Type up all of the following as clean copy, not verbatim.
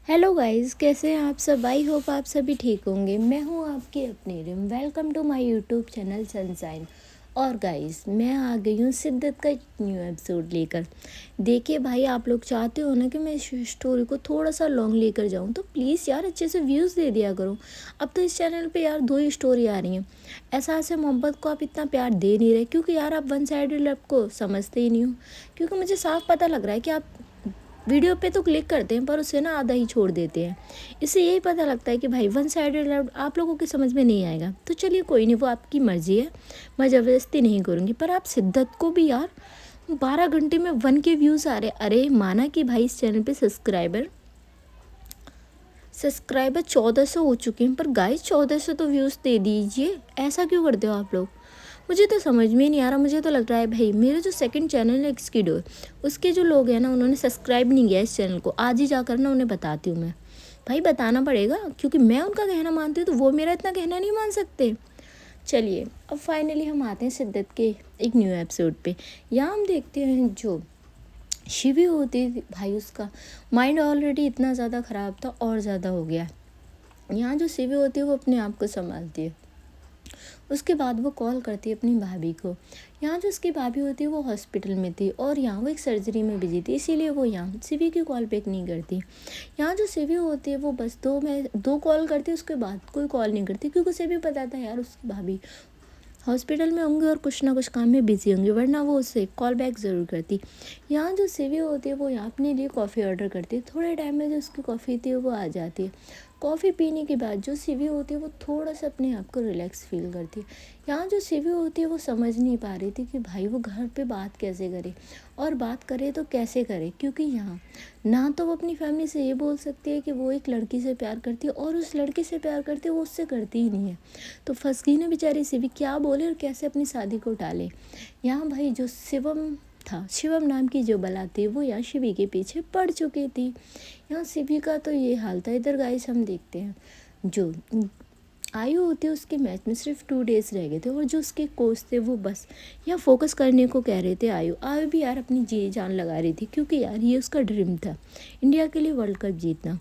Hello guys, कैसे हैं आप सब। आई होप आप सभी ठीक होंगे। मैं हूं आपकी अपनी Rim. Welcome to my YouTube channel sunshine. और गाइस, मैं आ गई हूं सिद्दत का एक न्यू एपिसोड लेकर। देखिए भाई, आप लोग चाहते हो ना कि मैं इस स्टोरी को थोड़ा सा लॉन्ग लेकर जाऊं, तो प्लीज़ यार अच्छे से व्यूज़ दे दिया करो। अब तो इस चैनल पे यार 2 ही स्टोरी आ रही हैं। एहसास है मोहब्बत को आप इतना प्यार दे नहीं रहे, क्योंकि यार आप वन साइडेड लव को समझते ही नहीं हो। क्योंकि मुझे साफ पता लग रहा है कि आप वीडियो पे तो क्लिक करते हैं पर उसे ना आधा ही छोड़ देते हैं। इससे यही पता लगता है कि भाई वन साइडेड लव आप लोगों की समझ में नहीं आएगा। तो चलिए कोई नहीं, वो आपकी मर्ज़ी है, मैं ज़बरदस्ती नहीं करूँगी। पर आप शिद्दत को भी यार 12 घंटे में 1 के व्यूज़ आ रहे। अरे माना कि भाई इस चैनल पे सब्सक्राइबर 1400 हो चुके हैं, पर गाइस 1400 तो व्यूज़ दे दीजिए। ऐसा क्यों करते हो आप लोग? मुझे तो समझ में नहीं आ रहा। मुझे तो लग रहा है भाई मेरे जो सेकंड चैनल है स्किडो, उसके जो लोग हैं ना, उन्होंने सब्सक्राइब नहीं किया इस चैनल को। आज ही जाकर ना उन्हें बताती हूँ मैं। भाई बताना पड़ेगा, क्योंकि मैं उनका कहना मानती हूँ तो वो मेरा इतना कहना नहीं मान सकते। चलिए अब फाइनली हम आते हैं सिद्दत के एक न्यू एपिसोड पे। यहाँ हम देखते हैं जो शिवी होती थी भाई, उसका माइंड ऑलरेडी इतना ज़्यादा ख़राब था और ज़्यादा हो गया। यहाँ जो शिवी होती है वो अपने आप को संभालती है। उसके बाद वो कॉल करती है अपनी भाभी को। यहाँ जो उसकी भाभी होती है वो हॉस्पिटल में थी और यहाँ वो एक सर्जरी में बिजी थी, इसीलिए वो यहाँ शिवी की कॉल पिक नहीं करती। यहाँ जो शिवी होती है वो बस दो कॉल करती है, उसके बाद कोई कॉल नहीं करती, क्योंकि उसे भी पता था यार उसकी भाभी हॉस्पिटल में होंगे और कुछ ना कुछ काम में बिजी होंगे, वरना वो उसे कॉल बैक ज़रूर करती। यहाँ जो शिवी होती है वो यहाँ अपने लिए कॉफ़ी ऑर्डर करती है। थोड़े टाइम में जो उसकी कॉफ़ी थी वो आ जाती है। कॉफ़ी पीने के बाद जो शिवी होती है वो थोड़ा सा अपने आप को रिलैक्स फील करती है। यहाँ जो शिवी होती है वो समझ नहीं पा रही थी कि भाई वो घर पे बात कैसे करे, और बात करे तो कैसे करे, क्योंकि यहाँ ना तो वो अपनी फैमिली से ये बोल सकती है कि वो एक लड़की से प्यार करती है, और उस लड़के से प्यार करती है वो उससे करती ही नहीं है। तो फंस गई ना बेचारी शिवी, क्या बोले और कैसे अपनी शादी को टाले। यहाँ भाई जो शिवम नाम की जो बला थी वो यहाँ शिवी के पीछे पड़ चुकी थी। यहाँ शिवी का तो ये हाल था। इधर गाइस हम देखते हैं जो आयु होती है उसके मैच में सिर्फ 2 डेज़ रह गए थे, और जो उसके कोच थे वो बस यहाँ फोकस करने को कह रहे थे। आयु भी यार अपनी जी जान लगा रही थी, क्योंकि यार ये उसका ड्रीम था इंडिया के लिए वर्ल्ड कप जीतना।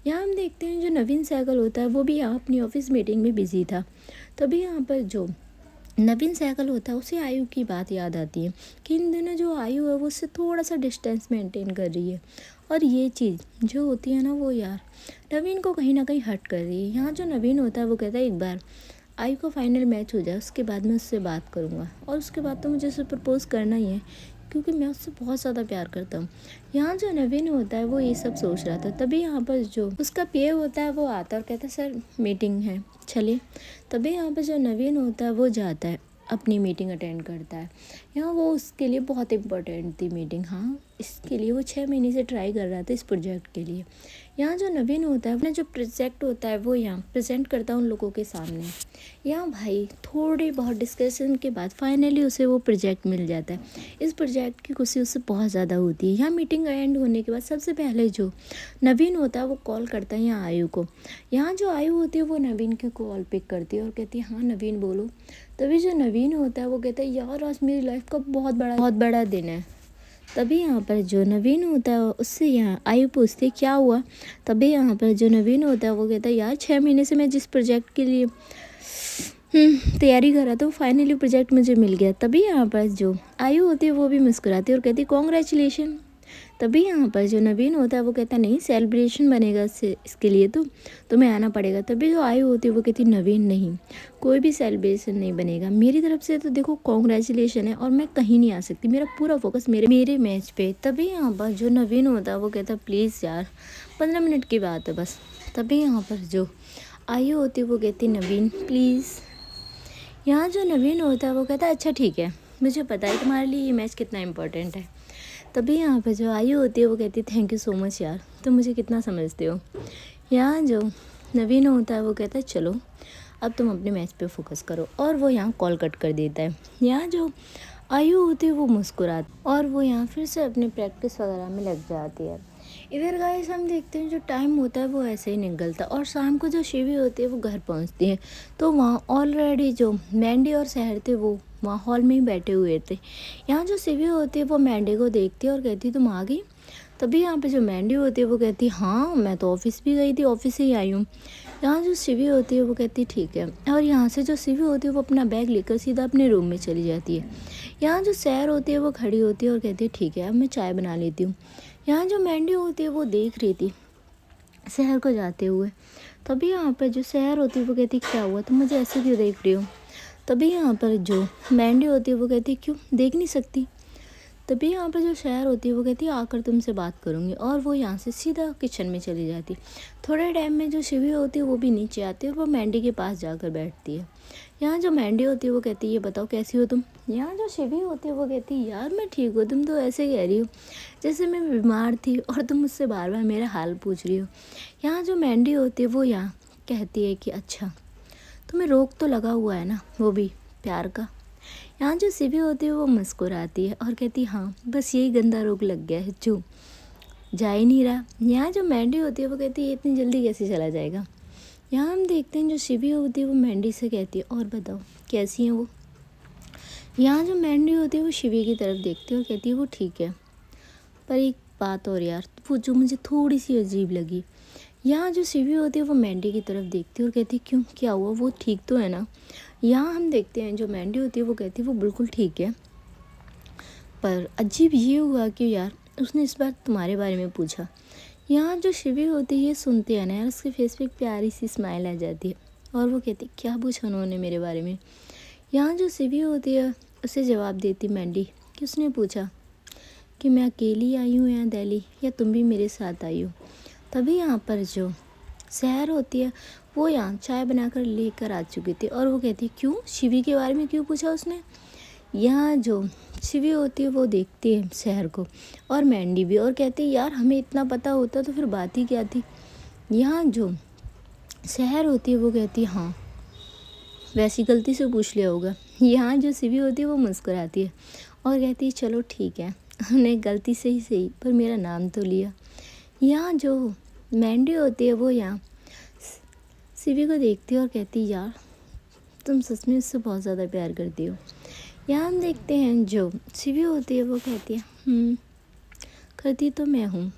यहाँ हम देखते हैं जो नवीन सहगल होता है वो भी यहाँ अपनी ऑफिस मीटिंग में बिजी था। तभी यहाँ पर जो नवीन सहगल होता है उसे आयु की बात याद आती है कि इन दिनों जो आयु है वो उससे थोड़ा सा डिस्टेंस मेंटेन कर रही है, और ये चीज़ जो होती है ना वो यार नवीन को कहीं ना कहीं हर्ट कर रही है। यहाँ जो नवीन होता है वो कहता है एक बार आयु का फाइनल मैच हो जाए उसके बाद मैं उससे बात करूँगा, और उसके बाद तो मुझे उसे प्रपोज़ करना ही है, क्योंकि मैं उससे बहुत ज़्यादा प्यार करता हूँ। यहाँ जो नवीन होता है वो ये सब सोच रहा था। तभी यहाँ पर जो उसका पीए होता है वो आता है और कहता है सर मीटिंग है चलिए। तभी यहाँ पर जो नवीन होता है वो जाता है, अपनी मीटिंग अटेंड करता है। यहाँ वो उसके लिए बहुत इम्पोर्टेंट थी मीटिंग। हाँ, इसके लिए वो 6 महीने से ट्राई कर रहा था इस प्रोजेक्ट के लिए। यहाँ जो नवीन होता है अपना जो प्रोजेक्ट होता है वो यहाँ प्रेजेंट करता है उन लोगों के सामने। यहाँ भाई थोड़ी बहुत डिस्कशन के बाद फाइनली उसे वो प्रोजेक्ट मिल जाता है। इस प्रोजेक्ट की खुशी उससे बहुत ज़्यादा होती है। यहाँ मीटिंग एंड होने के बाद सबसे पहले जो नवीन होता है वो कॉल करता है यहाँ आयु को। यहाँ जो आयु होती है वो नवीन की कॉल पिक करती है और कहती है हाँ नवीन बोलो। तभी जो नवीन होता है वो कहता है यार आज मेरी लाइफ का बहुत बड़ा दिन है। तभी यहाँ पर जो नवीन होता है उससे यहाँ आयु पूछती है क्या हुआ। तभी यहाँ पर जो नवीन होता है वो कहता है यार 6 महीने से मैं जिस प्रोजेक्ट के लिए तैयारी कर रहा था वो फाइनली प्रोजेक्ट मुझे मिल गया। तभी यहाँ पर जो आयु होती है वो भी मुस्कुराती है और कहती है कॉन्ग्रेचुलेशन। तभी यहाँ पर जो नवीन होता है वो कहता है नहीं सेलिब्रेशन बनेगा इसके लिए तो तुम्हें आना पड़ेगा। तभी जो आयु होती है वो कहती नवीन नहीं, कोई भी सेलिब्रेशन नहीं बनेगा मेरी तरफ से, तो देखो कॉन्ग्रेचुलेशन है और मैं कहीं नहीं आ सकती, मेरा पूरा फोकस मेरे मैच पे। तभी यहाँ पर जो नवीन होता है वो कहता है प्लीज़ यार 15 मिनट की बात है बस। तभी यहाँ पर जो आयु होती है वो कहती नवीन प्लीज़। यहाँ जो नवीन होता है वो कहता है अच्छा ठीक है, मुझे पता है तुम्हारे लिए ये मैच कितना इम्पोर्टेंट है। तभी यहाँ पे जो आयु होती है वो कहती है थैंक यू सो मच यार, तुम मुझे कितना समझते हो। यहाँ जो नवीन होता है वो कहता है चलो अब तुम अपने मैच पे फोकस करो, और वो यहाँ कॉल कट कर देता है। यहाँ जो आयु होती है वो मुस्कुराती और वो यहाँ फिर से अपने प्रैक्टिस वगैरह में लग जाती है। इधर गाइस हम देखते हैं जो टाइम होता है वो ऐसे ही निकलता है, और शाम को जो शिवी होती है वो घर पहुंचती है तो वहाँ ऑलरेडी जो मैंडी और शहर थे वो वहाँ हॉल में ही बैठे हुए थे। यहाँ जो शिवी होती है वो मैंडी को देखती है और कहती तुम आ गई। तभी यहाँ पे जो मैंडी होती है वो कहती है हाँ मैं तो ऑफिस भी गई थी, ऑफिस से ही आई हूँ। यहाँ जो शिवी होती है वो कहती है ठीक है, और यहाँ से जो शिवी होती है वो अपना बैग लेकर सीधा अपने रूम में चली जाती है। यहाँ जो सैर होती है वो खड़ी होती है और कहती है ठीक है अब मैं चाय बना लेती हूँ। यहाँ जो मैंडी होती है वो देख रही थी शहर को जाते हुए। तभी यहाँ पर जो शहर होती है वो कहती क्या हुआ, तुम मुझे ऐसे क्यों देख रही हो। तभी यहाँ पर जो मैंडी होती है वो कहती क्यों देख नहीं सकती। तभी यहाँ पर जो शहर होती है वो कहती है आकर तुमसे बात करूँगी, और वो यहाँ से सीधा किचन में चली जाती। थोड़े टाइम में जो शिवी होती है वो भी नीचे आती है और वो मैंडी के पास जाकर बैठती है। यहाँ जो मैंडी होती है वो कहती है ये बताओ कैसी हो तुम। यहाँ जो शिवी होती है वो कहती है यार मैं ठीक हूँ, तुम तो ऐसे कह रही हो जैसे मैं बीमार थी और तुम मुझसे बार बार मेरा हाल पूछ रही हो। यहाँ जो मैंडी होती है वो यहाँ कहती है कि अच्छा तुम्हें रोग तो लगा हुआ है ना, वो भी प्यार का। यहाँ जो शिवी होती है वो मुस्कुराती है और कहती है हाँ बस यही गंदा रोग लग गया है जो जा ही नहीं रहा। यहाँ जो मैंडी होती है वो कहती है इतनी जल्दी कैसे चला जाएगा। यहाँ हम देखते हैं जो शिवी होती है वो मैंडी से कहती है और बताओ कैसी है वो। यहाँ जो मैंडी होती है वो शिवी की तरफ देखती है और कहती है वो ठीक है, पर एक बात और यार वो जो मुझे थोड़ी सी अजीब लगी। यहाँ जो शिवी होती है वो मैंडी की तरफ देखती है और कहती है क्यों क्या हुआ, वो ठीक तो है ना। यहाँ हम देखते हैं जो मैंडी होती है वो कहती है वो बिल्कुल ठीक है, पर अजीब ये हुआ कि यार उसने इस बार तुम्हारे बारे में पूछा। यहाँ जो शिवी होती है ये सुनते हैं ना यार उसके फेस पे एक प्यारी सी स्माइल आ जाती है और वो कहती क्या पूछा उन्होंने मेरे बारे में। यहाँ जो शिवी होती है उसे जवाब देती मैंडी कि उसने पूछा कि मैं अकेली आई हूँ यहाँ दिल्ली या तुम भी मेरे साथ आई हो। तभी यहाँ पर जो शहर होती है वो यहाँ चाय बनाकर लेकर आ चुकी थी और वो कहती क्यों शिवी के बारे में क्यों पूछा उसने। यहाँ जो शिवी होती है वो देखती है शहर को और मैंडी भी, और कहती है यार हमें इतना पता होता तो फिर बात ही क्या थी। यहाँ जो शहर होती है वो कहती है हाँ वैसी गलती से पूछ लिया होगा। यहाँ जो शिवी होती है वो मुस्कुराती है और कहती है चलो ठीक है हमने गलती से ही सही पर मेरा नाम तो लिया। यहाँ जो मैंडी होती है वो यहाँ शिवी को देखती है और कहती है यार तुम सच में उससे बहुत ज़्यादा प्यार करती हो। यहाँ हम देखते हैं जो शिवी होती है वो कहती है करती तो मैं हूँ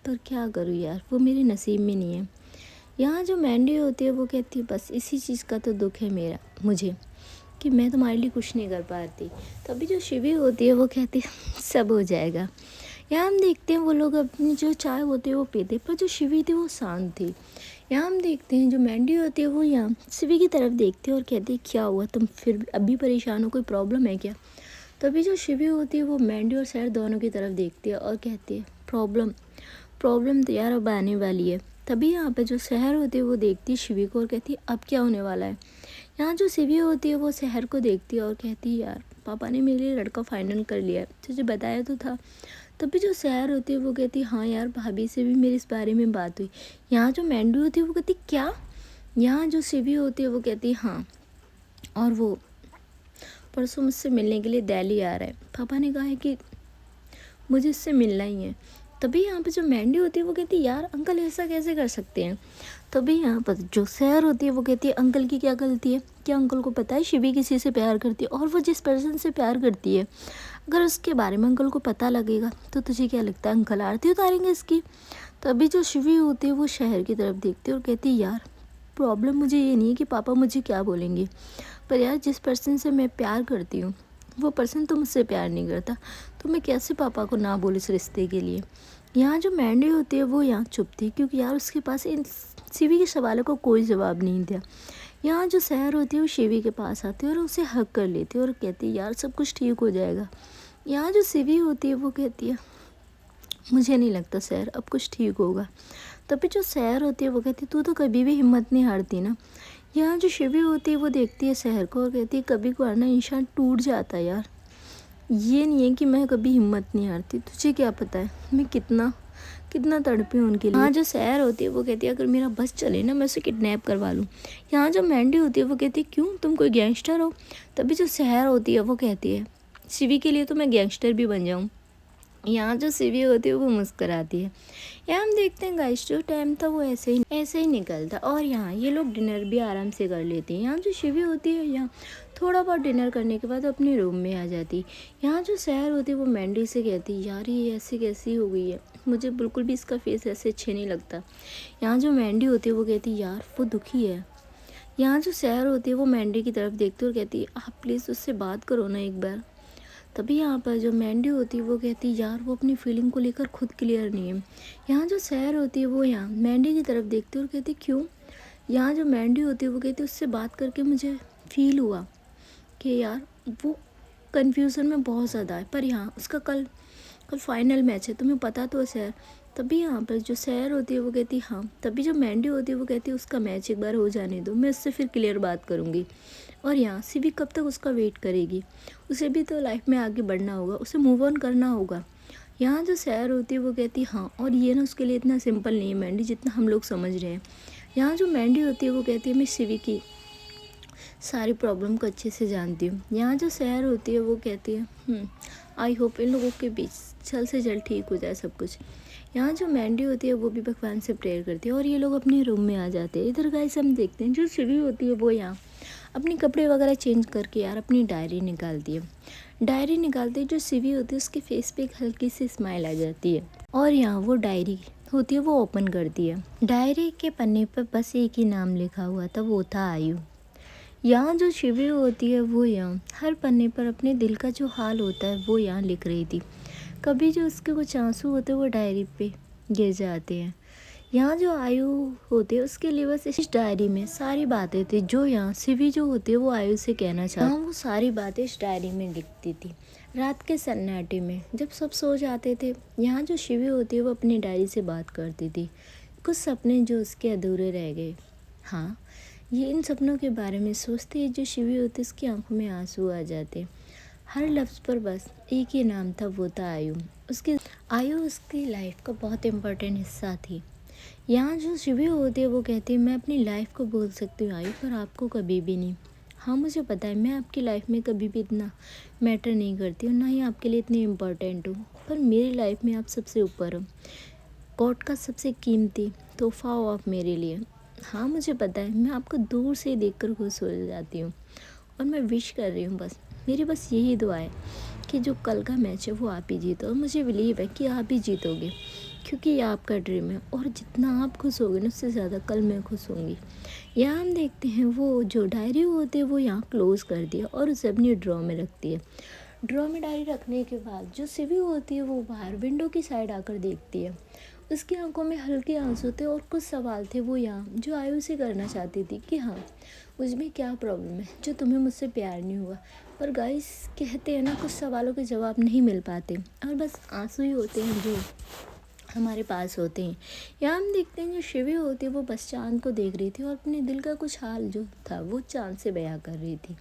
पर क्या करूँ यार वो मेरे नसीब में नहीं है। यहाँ जो मैंडी होती है वो कहती है बस इसी चीज़ का तो दुख है मुझे कि मैं तुम्हारे लिए कुछ नहीं कर पाती। तभी जो शिवी होती है वो कहती है सब हो जाएगा। यहाँ हम देखते हैं वो लोग अपनी जो चाय होती है वो पीते, पर जो शिवी थी वो शांत थी। यहाँ हम देखते हैं जो मैंडी होती है वो यहाँ शिवी की तरफ देखती है और कहती है क्या हुआ तुम फिर अभी परेशान हो, कोई प्रॉब्लम है क्या। तभी जो शिवी होती है वो मैंडी और सैर दोनों की तरफ देखती है और कहती है प्रॉब्लम तो यार अब आने वाली है। तभी यहाँ पे जो शहर होती है वो देखती है शिवी को और कहती है अब क्या होने वाला है। यहाँ जो शिवी होती है वो शहर को देखती है और कहती है यार पापा ने मेरे लिए लड़का फाइनल कर लिया है, तुझे बताया तो था। तभी जो शहर होती है वो कहती है हाँ यार भाभी से भी मेरे इस बारे में बात हुई। यहाँ जो मैंडी होती है वो कहती क्या। यहाँ जो शिवी होती है वो कहती है हाँ, और वो परसों मुझसे मिलने के लिए दिल्ली आ रहा है, पापा ने कहा है कि मुझे इससे मिलना ही है। तभी यहाँ पे जो मैंडी होती है वो कहती है यार अंकल ऐसा कैसे कर सकते हैं। तभी यहाँ पर जो शहर होती है वो कहती है अंकल की क्या गलती है, क्या अंकल को पता है शिवी किसी से प्यार करती है, और वो जिस पर्सन से प्यार करती है अगर उसके बारे में अंकल को पता लगेगा तो तुझे क्या लगता है अंकल आरती उतारेंगे इसकी। तभी जो शिवी होती है वो शहर की तरफ देखती है और कहती है यार प्रॉब्लम मुझे ये नहीं है कि पापा मुझे क्या बोलेंगे, पर यार जिस पर्सन से मैं प्यार करती हूँ वो पर्सन तो मुझसे प्यार नहीं करता, तो मैं कैसे पापा को ना बोलूँ इस रिश्ते के लिए। यहाँ जो मैंडी होती है वो यहाँ चुप थी क्योंकि यार उसके पास इन शिवी के सवालों को कोई जवाब नहीं दिया। यहाँ जो शहर होती है वो शिवी के पास आती है और उसे हक कर लेती है और कहती है यार सब कुछ ठीक हो जाएगा। यहाँ जो शिवी होती है वो कहती है मुझे नहीं लगता शहर अब कुछ ठीक होगा। तभी जो शहर होती है वो कहती है तू तो कभी भी हिम्मत नहीं हारती ना। यहाँ जो शिवी होती है वो देखती है शहर को और कहती है कभी कभार ना इंसान टूट जाता है यार, ये नहीं है कि मैं कभी हिम्मत नहीं हारती, तुझे क्या पता है मैं कितना कितना तड़पी हूँ उनके लिए। यहाँ जो शहर होती है वो कहती है अगर मेरा बस चले ना मैं उसे किडनैप करवा लूँ। यहाँ जो मैंडी होती है वो कहती है क्यों तुम कोई गैंगस्टर हो। तभी जो शहर होती है वो कहती है शिवी के लिए तो मैं गैंगस्टर भी बन जाऊँ, यहाँ जो शिवी होती है वो मुस्कुराती है। यहाँ हम देखते हैं गाइस जो टाइम था वो ऐसे ही निकलता, और यहाँ ये लोग डिनर भी आराम से कर लेते हैं। यहाँ जो शिवी होती है यहाँ थोड़ा बहुत डिनर करने के बाद अपने रूम में आ जाती। यहाँ जो सैर होती है वो मैंडी से कहती यार ये ऐसी कैसी हो गई है, मुझे बिल्कुल भी इसका फेस ऐसे अच्छे नहीं लगता। यहाँ जो मैंडी होती है वो कहती यार वो दुखी है। यहाँ जो सैर होती है वो मैंडी की तरफ देखती है और कहती है आप प्लीज़ उससे बात करो ना एक बार। तभी यहाँ पर जो मैंडी होती है वो कहती है यार वो अपनी फीलिंग को लेकर खुद क्लियर नहीं है। यहाँ जो सैर होती है वो यहाँ मैंडी की तरफ देखती है और कहती क्यों। यहाँ जो मैंडी होती है वो कहती है उससे बात करके मुझे फील हुआ कि यार वो कन्फ्यूज़न में बहुत ज़्यादा है, पर यहाँ उसका कल कल फाइनल मैच है, तुम्हें पता तो है सैर। तभी यहाँ पर जो सैर होती है वो कहती है हाँ। तभी जो मैंडी होती है वो कहती है उसका मैच एक बार हो जाने दो, मैं उससे फिर क्लियर बात करूँगी। और यहाँ से भी कब तक उसका वेट करेगी, उसे भी तो लाइफ में आगे बढ़ना होगा, उसे मूव ऑन करना होगा। यहाँ जो सैर होती है वो कहती है हाँ, और ये ना उसके लिए इतना सिंपल नहीं है मैंडी जितना हम लोग समझ रहे हैं। यहाँ जो मैंडी होती है वो कहती है मैं शिवी की सारी प्रॉब्लम को अच्छे से जानती हूँ। यहाँ जो सैर होती है वो कहती है आई होप इन लोगों के बीच जल्द से जल्द ठीक हो जाए सब कुछ। यहाँ जो मैंडी होती है वो भी भगवान से प्रेयर करती है और ये लोग अपने रूम में आ जाते हैं। इधर गाइस हम देखते हैं जो शिवी होती है वो यहाँ अपने कपड़े वगैरह चेंज करके यार अपनी डायरी निकालती है। डायरी निकालते ही जो शिवी होती है उसके फेस पे एक हल्की सी स्माइल आ जाती है, और यहाँ वो डायरी होती है वो ओपन करती है। डायरी के पन्ने पर बस एक ही नाम लिखा हुआ था, वो था आयु। यहाँ जो शिवी होती है वो यहाँ हर पन्ने पर अपने दिल का जो हाल होता है वो यहाँ लिख रही थी। कभी जो उसके कुछ आंसू होते हैं वो डायरी पे गिर जाते हैं। यहाँ जो आयु होती है उसके लिए बस इस डायरी में सारी बातें थी जो यहाँ शिवी जो होती है वो आयु से कहना चाहती। हाँ वो सारी बातें इस डायरी में लिखती थी। रात के सन्नाटे में जब सब सो जाते थे, यहाँ जो शिवी होती है वो अपनी डायरी से बात करती थी, कुछ सपने जो उसके अधूरे रह गए। हाँ ये इन सपनों के बारे में सोचते ही जो शिवी होती उसकी आंखों में आंसू आ जाते। हर लफ्ज़ पर बस एक ही नाम था, वो था आयु। आयु उसकी लाइफ का बहुत इम्पोर्टेंट हिस्सा थी। यहाँ जो शिवी होती है वो कहती है मैं अपनी लाइफ को बोल सकती हूँ आयु, पर आपको कभी भी नहीं। हाँ मुझे पता है मैं आपकी लाइफ में कभी भी इतना मैटर नहीं करती हूँ, ना ही आपके लिए इतनी इम्पोर्टेंट हूँ, पर मेरी लाइफ में आप सबसे ऊपर हो। गॉड का सबसे कीमती तोहफा हो आप मेरे लिए। हाँ मुझे पता है मैं आपको दूर से देखकर खुश हो जाती हूँ, और मैं विश कर रही हूँ बस, मेरी बस यही दुआ है कि जो कल का मैच है वो आप ही जीतो। और मुझे बिलीव है कि आप ही जीतोगे, क्योंकि ये आपका ड्रीम है, और जितना आप खुश होगे ना उससे ज़्यादा कल मैं खुश होंगी। यहाँ हम देखते हैं वो जो डायरी होती है वो यहाँ क्लोज़ कर दिया और उसे अपनी ड्रॉ में रखती है। ड्रॉ में डायरी रखने के बाद जो शिवी होती है वो बाहर विंडो की साइड आकर देखती है। उसकी आंखों में हल्के आंसू थे और कुछ सवाल थे वो यहाँ जो आयु से करना चाहती थी कि हाँ मुझमें क्या प्रॉब्लम है जो तुम्हें मुझसे प्यार नहीं हुआ। पर गाइस कहते हैं ना कुछ सवालों के जवाब नहीं मिल पाते, और बस आंसू ही होते हैं जो हमारे पास होते हैं। यहाँ हम देखते हैं जो शिवी होती है वो बस चाँद को देख रही थी और अपने दिल का कुछ हाल जो था वो चाँद से बयां कर रही थी।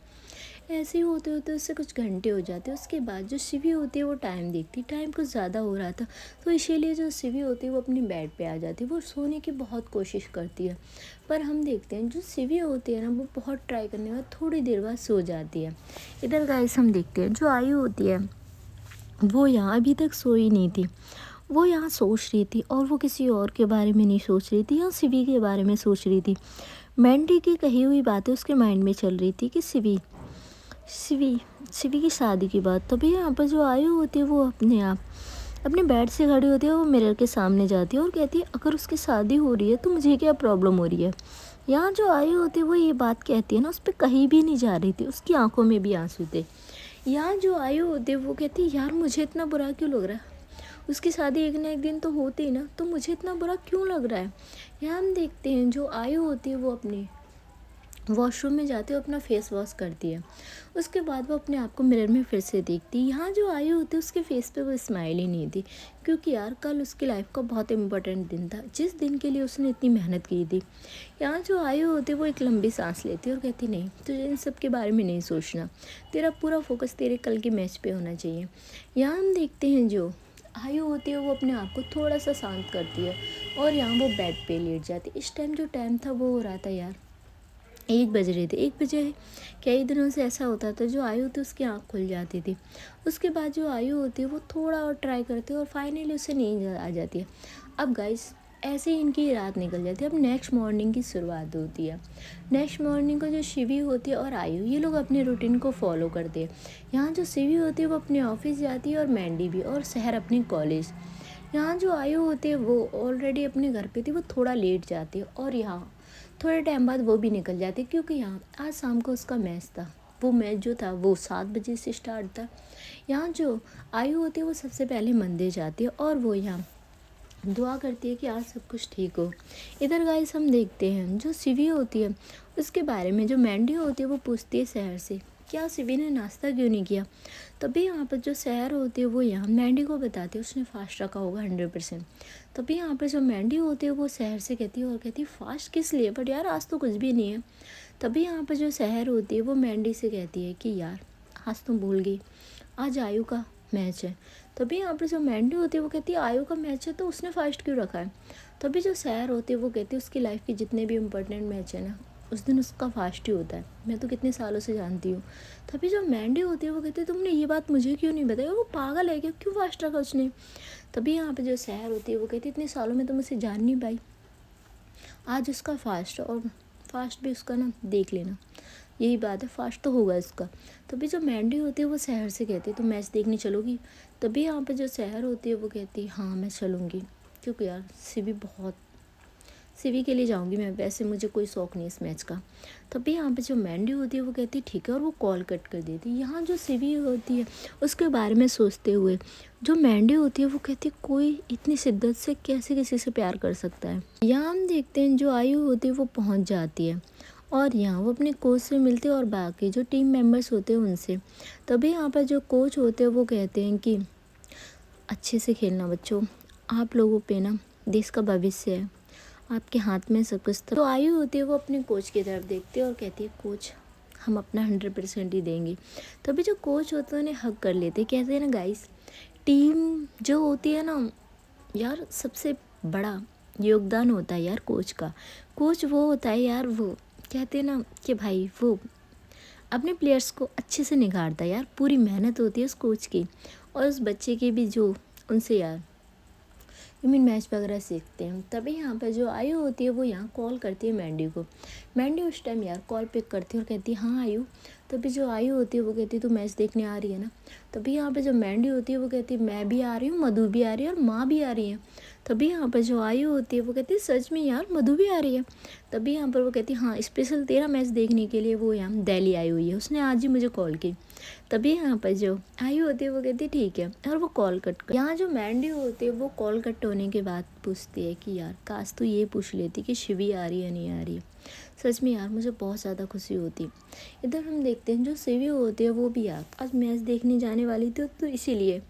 ऐसे ही होते होते उससे कुछ घंटे हो जाते। उसके बाद जो शिवी होती है वो टाइम देखती, टाइम कुछ ज़्यादा हो रहा था, तो इसीलिए जो शिवी होती है वो अपनी बेड पे आ जाती, वो सोने की बहुत कोशिश करती है। पर हम देखते हैं जो शिवी होती है ना वो बहुत ट्राई करने के बाद थोड़ी देर बाद सो जाती है। इधर गाइस हम देखते हैं जो आयु होती है वो यहाँ अभी तक सोई नहीं थी, वो यहाँ सोच रही थी, और वो किसी और के बारे में नहीं सोच रही थी, यहाँ शिवी के बारे में सोच रही थी। मैंडी की कही हुई बातें उसके माइंड में चल रही थी कि शिवी शिवी शिवी की शादी की बात। तभी यहाँ पर जो आयु होती है वो अपने आप अपने बेड से खड़ी होती है, वो मिरर के सामने जाती है और कहती है अगर उसकी शादी हो रही है तो मुझे क्या प्रॉब्लम हो रही है। यहाँ जो आयु होती है वो ये बात कहती है ना, उस पर कहीं भी नहीं जा रही थी, उसकी आंखों में भी आंसू थे। यहाँ जो आयु होती है वो कहती है यार मुझे इतना बुरा क्यों लग रहा है, उसकी शादी एक ना एक दिन तो होती ना, तो मुझे इतना बुरा क्यों लग रहा है। यहाँ हम देखते हैं जो आयु होती है वो अपने वॉशरूम में जाती है, अपना फेस वॉश करती है। उसके बाद वो अपने आप को मिरर में फिर से देखती है। यहाँ जो आयु होती है उसके फेस पे वो स्माइल ही नहीं थी, क्योंकि यार कल उसकी लाइफ का बहुत इंपॉर्टेंट दिन था जिस दिन के लिए उसने इतनी मेहनत की थी। यहाँ जो आयु होती है वो एक लंबी सांस लेती है और कहती नहीं तुझे इन सब के बारे में नहीं सोचना, तेरा पूरा फोकस तेरे कल के मैच पे होना चाहिए। यहाँ हम देखते हैं जो आयु होती है वो अपने आप को थोड़ा सा शांत करती है और यहाँ वो बेड पे लेट जाती है। इस टाइम जो टाइम था वो हो रहा था यार 1 बज रहे थे। 1 बजे कई दिनों से ऐसा होता था, जो आयु होती उसकी आँख खुल जाती थी। उसके बाद जो आयु होती है वो थोड़ा और ट्राई करती है और फाइनली उसे नींद आ जाती है। अब गाइस ऐसे ही इनकी रात निकल जाती है। अब नेक्स्ट मॉर्निंग की शुरुआत होती है। नेक्स्ट मॉर्निंग को जो शिवी होती है और आयु, ये लोग अपने रूटीन को फॉलो करते हैं। यहाँ जो शिवी होती है वो अपने ऑफिस जाती है और मैंडी भी, और शहर अपने कॉलेज। यहाँ जो आयु होती है वो ऑलरेडी अपने घर पे थी, वो थोड़ा लेट जाती है और यहाँ थोड़े टाइम बाद वो भी निकल जाती है, क्योंकि यहाँ आज शाम को उसका मैच था। वो मैच जो था वो 7 बजे से स्टार्ट था। यहाँ जो आयु होती है वो सबसे पहले मंदिर जाती है और वो यहाँ दुआ करती है कि आज सब कुछ ठीक हो। इधर गाइस हम देखते हैं जो शिवी होती है उसके बारे में जो मैंडी होती है वो पूछती है शहर से, क्या शिवी ने नाश्ता क्यों नहीं किया। तभी यहाँ पर जो शहर होती है वो यहाँ मैंडी को बताती है उसने फास्ट रखा होगा 100%। तभी यहाँ पर जो मैंडी होती है वो शहर से कहती है और कहती है फास्ट किस लिए, बट यार आज तो कुछ भी नहीं है। तभी यहाँ पर जो शहर होती है वो मैंडी से कहती है कि यार आज तुम भूल गई, आज आयु का मैच है। तभी यहाँ पर जो मैंडी होती है वो कहती है आयु का मैच है तो उसने फास्ट क्यों रखा है। तभी जो शहर होती है वो कहती है उसकी लाइफ के जितने भी इम्पोर्टेंट मैच है ना, उस दिन उसका फास्ट ही होता है, मैं तो कितने सालों से जानती हूँ। तभी जो मैंडी होती है वो कहती है तुमने ये बात मुझे क्यों नहीं बताई, वो पागल है क्या, क्यों फास्ट रखा उसने। तभी यहाँ पे जो शहर होती है वो कहती है इतने सालों में तुम उसे जान नहीं पाई, आज उसका फास्ट, और फास्ट भी उसका ना देख लेना, यही बात है, फास्ट तो होगा इसका। तभी जो मैंडी होती है वो शहर से कहती है तो मैच देखने चलोगी। तभी यहाँ पे जो शहर होती है वो कहती है हाँ मैं चलूँगी, क्योंकि यार सीवी के लिए जाऊंगी मैं, वैसे मुझे कोई शौक नहीं इस मैच का। तभी यहाँ पे जो मैंडी होती है वो कहती है ठीक है, और वो कॉल कट कर देती है। यहाँ जो सीवी होती है उसके बारे में सोचते हुए जो मैंडी होती है वो कहती है कोई इतनी शिद्दत से कैसे किसी से प्यार कर सकता है। यहाँ हम देखते हैं जो आयु होती है वो पहुँच जाती है और यहाँ वो अपने कोच से मिलते हैं और बाकी जो टीम मेंबर्स होते हैं उनसे। तभी यहाँ पर जो कोच होते हैं वो कहते हैं कि अच्छे से खेलना बच्चों, आप लोगों पे ना देश का भविष्य है, आपके हाथ में सब कुछ था। तो आयु होती है वो अपने कोच की तरफ देखती है और कहती है कोच हम अपना 100% ही देंगे। तभी जो कोच होते हैं उन्हें हक कर लेते, कहते हैं ना गाइस टीम जो होती है ना यार, सबसे बड़ा योगदान होता है यार कोच का। कोच वो होता है यार, वो कहते हैं ना कि भाई वो अपने प्लेयर्स को अच्छे से निखारता है यार, पूरी मेहनत होती है उस कोच की और उस बच्चे की भी, जो उनसे यार मैच वगैरह सीखते हैं। तभी यहाँ पर जो आयु होती है वो यहाँ कॉल करती है मैंडी को। मैंडी उस टाइम यार कॉल पिक करती है और कहती है हाँ आयु। तभी जो आयु होती है वो कहती है तू मैच देखने आ रही है ना। तभी यहाँ पे जो मैंडी होती है वो कहती है मैं भी आ रही हूँ, मधु भी आ रही है और माँ भी आ रही है। तभी यहाँ पर जो आयु होती है वो कहती है सच में यार मधु भी आ रही है। तभी यहाँ पर वो कहती है हाँ स्पेशल तेरा मैच देखने के लिए वो यहाँ दिल्ली आई हुई है, उसने आज ही मुझे कॉल की। तभी यहाँ पर जो आयु होती है वो कहती है ठीक है, और वो कॉल कट कर। यहाँ जो मैंडी होती है वो कॉल कट होने के बाद पूछती है कि यार काश तू ये पूछ लेती कि शिवी आ रही है नहीं आ रही है, सच में यार मुझे बहुत ज़्यादा खुशी होती। इधर हम देखते हैं जो शिवी होती है वो भी यार आज मैच देखने जाने वाली थी, तो इसीलिए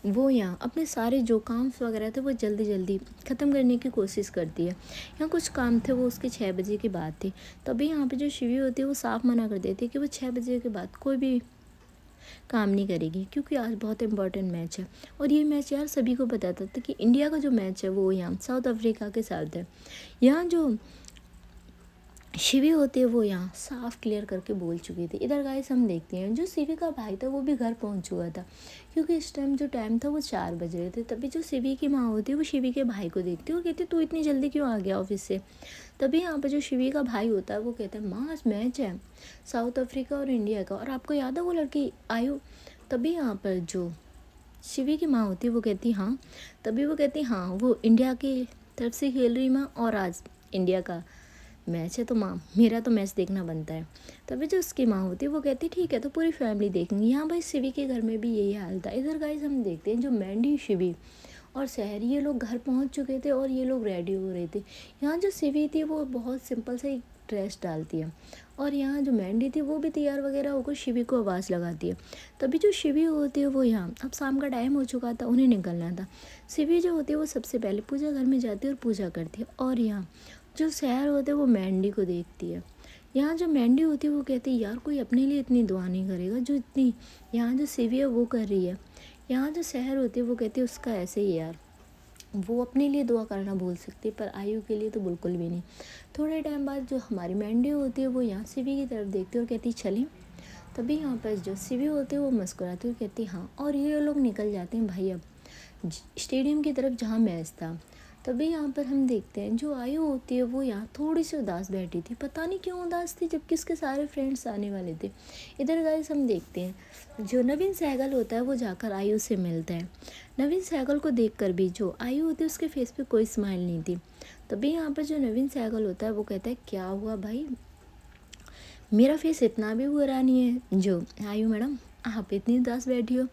वो यहाँ अपने सारे जो काम वगैरह थे वो जल्दी जल्दी ख़त्म करने की कोशिश करती है। यहाँ कुछ काम थे वो उसके 6 बजे के बाद थे। तभी यहाँ पे जो शिवी होती है वो साफ मना कर देती है कि वो 6 बजे के बाद कोई भी काम नहीं करेगी, क्योंकि आज बहुत इंपॉर्टेंट मैच है। और ये मैच यार सभी को पता था कि इंडिया का जो मैच है वो यहाँ साउथ अफ्रीका के साथ है। यहाँ जो शिवी होती है वो यहाँ साफ क्लियर करके बोल चुकी थी। इधर गाइस हम देखते हैं जो शिवी का भाई था वो भी घर पहुँच चुका था, क्योंकि इस टाइम जो टाइम था वो 4 बज रहे थे। तभी जो शिवी की माँ होती है वो शिवी के भाई को देखती है और कहती है तू इतनी जल्दी क्यों आ गया ऑफिस से। तभी यहाँ पर जो शिवी का भाई होता है वो कहता है माँ आज मैच है साउथ अफ्रीका और इंडिया का, और आपको याद है वो लड़की आयु। तभी यहाँ पर जो शिवी की माँ होती है वो कहती हाँ। तभी वो कहती हाँ वो इंडिया की तरफ से खेल रही माँ, और आज इंडिया का मैच है तो माँ मेरा तो मैच देखना बनता है। तभी जो उसकी माँ होती है वो कहती ठीक है तो पूरी फैमिली देखेंगे। यहाँ भाई शिवी के घर में भी यही हाल था। इधर गाइस हम देखते हैं जो मैंडी, शिवी और शहर ये लोग घर पहुँच चुके थे और ये लोग रेडी हो रहे थे। यहाँ जो शिवी थी वो बहुत सिंपल सा एक ड्रेस डालती है, और यहाँ जो मैंडी थी वो भी तैयार वगैरह होकर शिवी को आवाज़ लगाती है। तभी जो शिवी होती है वो यहाँ अब शाम का टाइम हो चुका था, उन्हें निकलना था। शिवी जो होती है वो सबसे पहले पूजा घर में जाती है और पूजा करती है, और यहाँ जो शहर होते हैं वो मैंडी को देखती है। यहाँ जो मैंडी होती है वो कहती है यार कोई अपने लिए इतनी दुआ नहीं करेगा जो इतनी यहाँ जो शिवी है वो कर रही है। यहाँ जो शहर होती है वो कहती है उसका ऐसे ही यार वो अपने लिए दुआ करना भूल सकती, पर आयु के लिए तो बिल्कुल भी नहीं। थोड़े टाइम बाद जो हमारी मैंडी होती है वो यहाँ शिवी की तरफ देखती है और कहती चलें। तभी यहाँ पर जो शिवी होती है वो मुस्कुराती है और कहती हाँ, और ये लोग निकल जाते हैं भाई अब स्टेडियम की तरफ जहाँ मैच था। तभी यहाँ पर हम देखते हैं जो आयु होती है वो यहाँ थोड़ी सी उदास बैठी थी, पता नहीं क्यों उदास थी जबकि उसके सारे फ्रेंड्स आने वाले थे। इधर गाइस हम देखते हैं जो नवीन सहगल होता है वो जाकर आयु से मिलता है। नवीन सहगल को देखकर भी जो आयु होती है उसके फेस पे कोई स्माइल नहीं थी। तभी यहाँ पर जो नवीन सहगल होता है वो कहता है क्या हुआ भाई, मेरा फेस इतना भी बुरा नहीं है जो आयु मैडम आप इतनी उदास बैठी हो।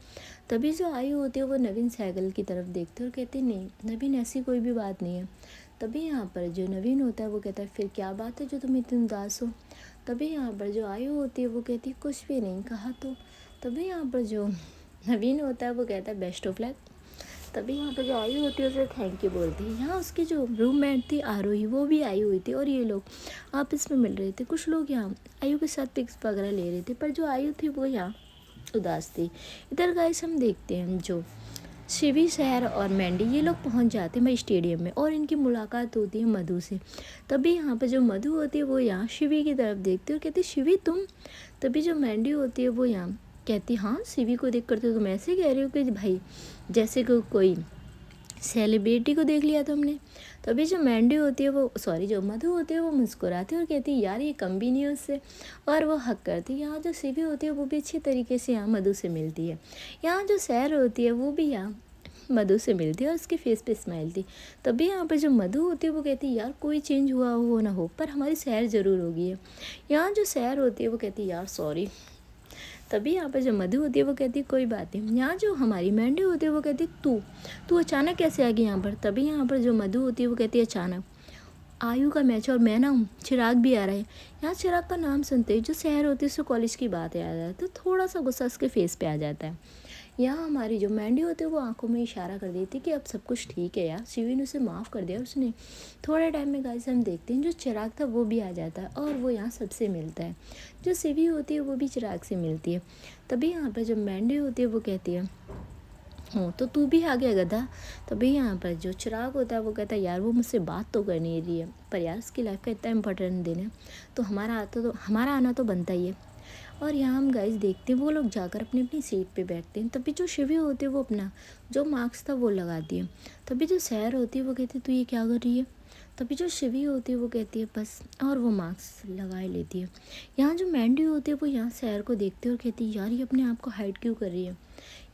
तभी जो आयु होती है वो नवीन सहगल की तरफ देखते और कहते नहीं नवीन ऐसी कोई भी बात नहीं है। तभी यहाँ पर जो नवीन होता है वो कहता है फिर क्या बात है जो तुम इतनी उदास हो। तभी यहाँ पर जो आयु होती है वो कहती है कुछ भी नहीं कहा तो। तभी यहाँ पर जो नवीन होता है वो कहता है बेस्ट ऑफ लक। तभी यहाँ पर जो आयु होती है उसे थैंक यू बोलती है। यहाँ उसकी जो रूममेट थी आरोही वो भी आई हुई थी और ये लोग आपस में मिल रहे थे। कुछ लोग यहाँ आयु के साथ पिक्स वगैरह ले रहे थे, पर जो आयु थी वो यहाँ उदास थी। इधर गाइस हम देखते हैं जो शिवी शहर और मैंडी ये लोग पहुंच जाते हैं भाई स्टेडियम में और इनकी मुलाकात होती है मधु से। तभी यहाँ पर जो मधु होती है वो यहाँ शिवी की तरफ देखती है और कहती शिवी तुम। तभी जो मैंडी होती है वो यहाँ कहती हाँ शिवी को देख कर तो तुम ऐसे कह रहे हो कि भाई जैसे कि कोई सेलिब्रिटी को देख लिया तुमने। तभी जो मैंडी होती है वो जो मधु होती है वो मुस्कुराती है और कहती है यार ये कम भी नहीं है उससे, और वो हक करती है। यहाँ जो शिवी होती है वो भी अच्छी तरीके से यहाँ मधु से मिलती है। यहाँ जो सैर होती है वो भी यहाँ मधु से मिलती है और उसके फेस पे स्माइल थी। तभी यहाँ पर जो मधु होती है वो कहती है यार कोई चेंज हुआ हो ना हो पर हमारी सैर ज़रूर होगी है। यहाँ जो सैर होती है वो कहती है यार सॉरी। तभी यहाँ पर जो मधु होती है वो कहती है कोई बात नहीं। यहाँ जो हमारी मैंडी होती है वो कहती है तू अचानक कैसे आ गई यहाँ पर। तभी यहाँ पर जो मधु होती है वो कहती है अचानक आयु का मैच और मैं ना हूँ, चिराग भी आ रहा है। यहाँ चिराग का नाम सुनते ही जो शहर होती है उसको कॉलेज की बात याद आता है तो थोड़ा सा गुस्सा उसके फेस पे आ जाता है। यहाँ हमारी जो मैंडी होती है वो आंखों में इशारा कर देती है कि अब सब कुछ ठीक है यार, शिवी ने उसे माफ़ कर दिया उसने। थोड़े टाइम में गाइस हम देखते हैं जो चिराग था वो भी आ जाता है और वो यहाँ सबसे मिलता है। जो शिवी होती है वो भी चिराग से मिलती है। तभी यहाँ पर जो मैंडी होती है वो कहती है हो तो तू भी आ गया गधा। तभी यहाँ पर जो चिराग होता है वो कहता है यार वो मुझसे बात तो कर नहीं रही है पर यार उसकी लाइफ का इतना इम्पोर्टेंट दिन है तो हमारा आना तो बनता ही है। और यहाँ हम गाइस देखते हैं वो लोग जाकर अपनी अपनी सीट पे बैठते हैं। तभी जो शिवी होती है वो अपना जो मार्क्स था वो लगाती है। तभी जो सैर होती है वो कहती है तू ये क्या कर रही है। तभी जो शिवी होती है वो कहती है बस, और वो मार्क्स लगा लेती है। यहाँ जो मैंडी होती है वो यहाँ सैर को देखती है और कहती है यार ये अपने आप को हाइड क्यों कर रही है।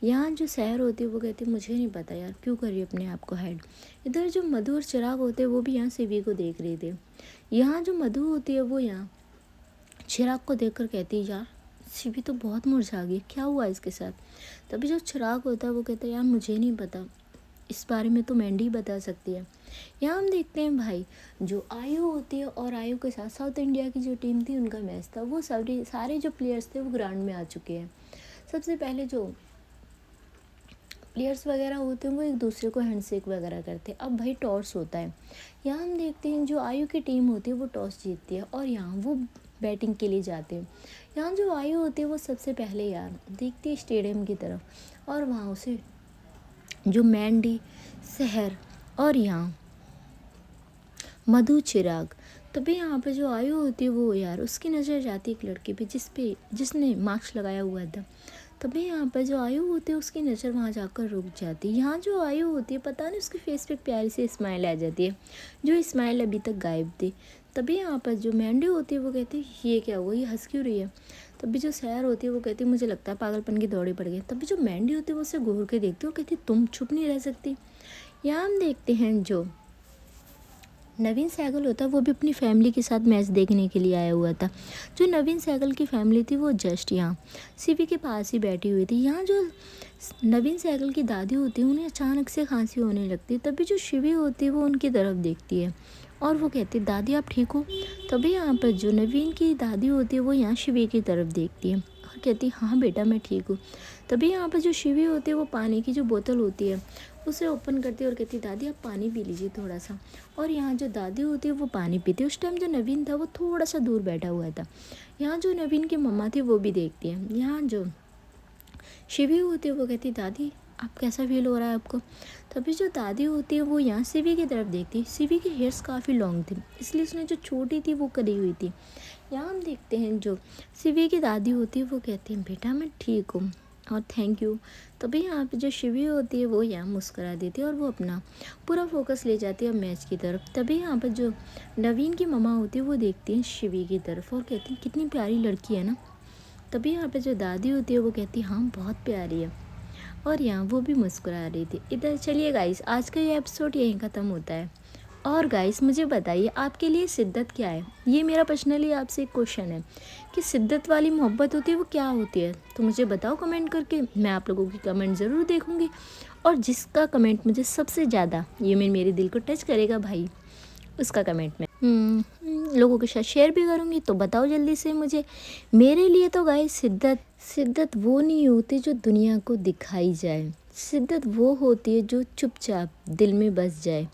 यहाँ जो सैर होती है वो कहती है मुझे नहीं पता यार क्यों कर रही है अपने आप को हाइड। इधर जो मधु और चिराग होते हैं वो भी यहाँ शिवी को देख रहे थे। यहाँ जो मधु होती है वो यहाँ चिराग को देखकर कहती है यार शिवी तो बहुत मुरझा गई, क्या हुआ इसके साथ। तभी जो चिराग होता है वो कहता है यार मुझे नहीं पता, इस बारे में तो मैंडी बता सकती है। यहाँ हम देखते हैं भाई जो आयु होती है और आयु के साथ साउथ इंडिया की जो टीम थी उनका मैच था। वो सारे जो प्लेयर्स थे वो ग्राउंड में आ चुके हैं। सबसे पहले जो प्लेयर्स वगैरह होते हैं वो एक दूसरे को हैंडशेक वगैरह करते हैं। अब भाई टॉस होता है। यहाँ हम देखते हैं जो आयु की टीम होती है वो टॉस जीतती है और यहाँ वो बैटिंग के लिए जाते हैं। यहाँ जो आयु होती है वो सबसे पहले यार देखती है स्टेडियम की तरफ और वहाँ उसे जो मैंडी शहर और यहाँ मधु चिराग। तभी यहाँ पे जो आयु होती है वो यार उसकी नज़र जाती है एक लड़के पे जिसने मास्क लगाया हुआ था। तभी यहाँ पर जो आयु होती है उसकी नज़र वहाँ जाकर रुक जाती है। यहाँ जो आयु होती है पता नहीं उसके फेस पे प्यारी सी स्माइल आ जाती है जो स्माइल अभी तक गायब थी। तभी यहाँ पर जो मैंडी होती है वो कहती है ये क्या हुआ, ये हंस क्यों रही है। तभी जो सैर होती है वो कहती है मुझे लगता है पागलपन की दौड़े पड़ गई। तभी जो मैंडी होती है वो उसे घूर के देखती है और कहती है तुम चुप नहीं रह सकती। यहाँ हम देखते हैं जो नवीन सहगल होता है वो भी अपनी फैमिली के साथ मैच देखने के लिए आया हुआ था। जो नवीन सहगल की फैमिली थी वो जस्ट यहाँ शिवी के पास ही बैठी हुई थी। यहाँ जो नवीन सहगल की दादी होती है उन्हें अचानक से खांसी होने लगती है। तभी जो शिवी होती है वो उनकी तरफ देखती है और वो कहती है दादी आप ठीक हो। तभी यहाँ पर जो नवीन की दादी होती है वो यहाँ शिवी की तरफ देखती है और कहती है हाँ बेटा मैं ठीक हूँ। तभी यहाँ पर जो शिवी होती है वो पानी की जो बोतल होती है उसे ओपन करती है और कहती है दादी आप पानी पी लीजिए थोड़ा सा। और यहाँ जो दादी होती है वो पानी पीती है। उस टाइम जो नवीन था वो थोड़ा सा दूर बैठा हुआ था। यहाँ जो नवीन की मम्मा थी वो भी देखती है। यहाँ जो शिवी होती है वो कहती है दादी आप कैसा फील हो रहा है आपको? तभी जो दादी होती है वो यहाँ शिवी की तरफ देखती है। शिवी के हेयर्स काफ़ी लॉन्ग थे, इसलिए उसने जो छोटी थी वो करी हुई थी। यहाँ हम देखते हैं जो शिवी की दादी होती है वो कहती है बेटा मैं ठीक हूँ और थैंक यू। तभी यहाँ पे जो शिवी होती है वो यहाँ मुस्कुरा देती है और वो अपना पूरा फोकस ले जाती है मैच की तरफ। तभी यहाँ पर जो नवीन की मम्मा होती है वो देखती हैं शिवी की तरफ और कहती हैं कितनी प्यारी लड़की है ना। तभी यहाँ पे जो दादी होती है वो कहती है हाँ बहुत प्यारी है, और यहाँ वो भी मुस्कुरा रही थी। इधर चलिए गाइस, आज का ये एपिसोड यहीं ख़त्म होता है। और गाइस मुझे बताइए आपके लिए शिद्दत क्या है? ये मेरा पर्सनली आपसे एक क्वेश्चन है कि शिद्दत वाली मोहब्बत होती है वो क्या होती है? तो मुझे बताओ कमेंट करके, मैं आप लोगों की कमेंट ज़रूर देखूंगी। और जिसका कमेंट मुझे सबसे ज़्यादा ये मेरे दिल को टच करेगा भाई, उसका कमेंट में लोगों के साथ शेयर भी करूँगी। तो बताओ जल्दी से मुझे। मेरे लिए तो गाइस शिद्दत वो नहीं होती जो दुनिया को दिखाई जाए। शिद्दत वो होती है जो चुपचाप दिल में बस जाए।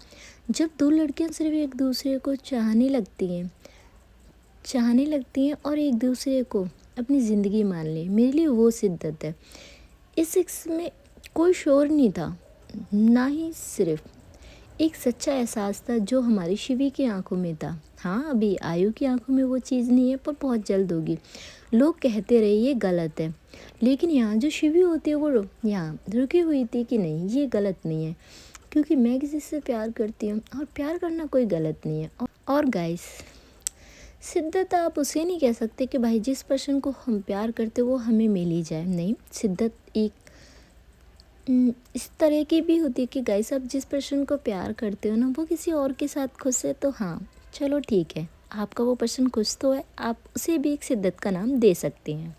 जब दो लड़कियां सिर्फ एक दूसरे को चाहने लगती हैं और एक दूसरे को अपनी ज़िंदगी मान लें, मेरे लिए वो शिद्दत है। इस इश्क में कोई शोर नहीं था, ना ही सिर्फ एक सच्चा एहसास था जो हमारी शिवी की आंखों में था। हाँ, अभी आयु की आंखों में वो चीज़ नहीं है, पर बहुत जल्द होगी। लोग कहते रहे ये गलत है, लेकिन यहाँ जो शिवी होती है वो यहाँ रुकी हुई थी कि नहीं ये गलत नहीं है, क्योंकि मैं किसी से प्यार करती हूँ और प्यार करना कोई गलत नहीं है। और गाइस, शिद्दत आप उसे नहीं कह सकते कि भाई जिस पर्सन को हम प्यार करते वो हमें मिल ही जाए। नहीं, शिद्दत एक इस तरह की भी होती है कि गाइस आप जिस पर्सन को प्यार करते हो ना वो किसी और के साथ खुश है, तो हाँ चलो ठीक है, आपका वो पर्सन खुश तो है, आप उसे भी एक शिद्दत का नाम दे सकते हैं।